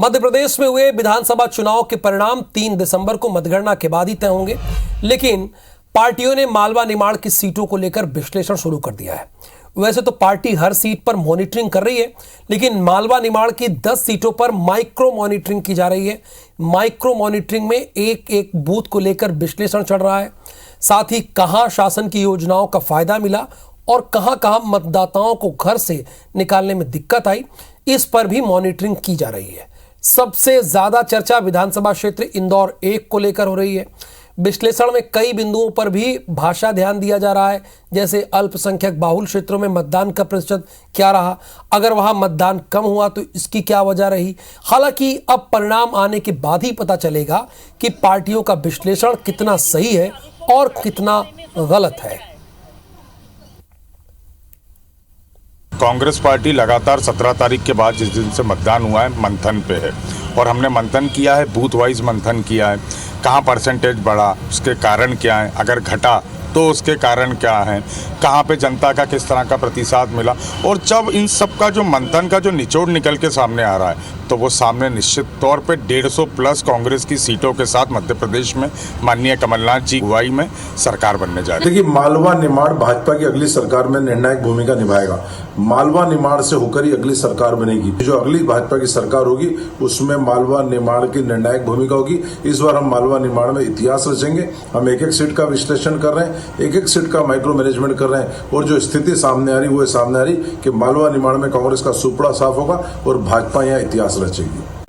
मध्य प्रदेश में हुए विधानसभा चुनाव के परिणाम 3 दिसंबर को मतगणना के बाद ही तय होंगे, लेकिन पार्टियों ने मालवा निमाड़ की सीटों को लेकर विश्लेषण शुरू कर दिया है। वैसे तो पार्टी हर सीट पर मॉनिटरिंग कर रही है, लेकिन मालवा निमाड़ की 10 सीटों पर माइक्रो मॉनिटरिंग की जा रही है। माइक्रो मॉनिटरिंग में एक एक बूथ को लेकर विश्लेषण चल रहा है, साथ ही कहां शासन की योजनाओं का फायदा मिला और कहां कहां मतदाताओं को घर से निकालने में दिक्कत आई, इस पर भी मॉनिटरिंग की जा रही है। सबसे ज्यादा चर्चा विधानसभा क्षेत्र इंदौर 1 को लेकर हो रही है। विश्लेषण में कई बिंदुओं पर भी भाषा ध्यान दिया जा रहा है, जैसे अल्पसंख्यक बाहुल क्षेत्रों में मतदान का प्रतिशत क्या रहा, अगर वहां मतदान कम हुआ तो इसकी क्या वजह रही। हालांकि अब परिणाम आने के बाद ही पता चलेगा कि पार्टियों का विश्लेषण कितना सही है और कितना गलत है। कांग्रेस पार्टी लगातार 17 तारीख के बाद जिस दिन से मतदान हुआ है मंथन पे है, और हमने मंथन किया है, बूथ वाइज मंथन किया है, कहाँ परसेंटेज बढ़ा, उसके कारण क्या है, अगर घटा तो उसके कारण क्या हैं, कहाँ पे जनता का किस तरह का प्रतिसाद मिला। और जब इन सब का जो मंथन का जो निचोड़ निकल के सामने आ रहा है, तो वो सामने निश्चित तौर पे 150 प्लस कांग्रेस की सीटों के साथ मध्य प्रदेश में माननीय कमलनाथ जी अगुवाई में सरकार बनने जा रही है। देखिए, मालवा निमाड़ भाजपा की अगली सरकार में निर्णायक भूमिका निभाएगा। मालवा निमाड़ से होकर ही अगली सरकार बनेगी। जो अगली भाजपा की सरकार होगी उसमें मालवा निमाड़ की निर्णायक भूमिका होगी। इस बार हम मालवा निमाड़ में इतिहास रचेंगे। हम एक एक सीट का विश्लेषण कर रहे हैं, एक एक सीट का माइक्रो मैनेजमेंट कर रहे हैं, और जो स्थिति सामने आ रही वो सामने आ रही कि मालवा निमाड़ में कांग्रेस का सुपड़ा साफ होगा और भाजपा यहाँ इतिहास रचेगी।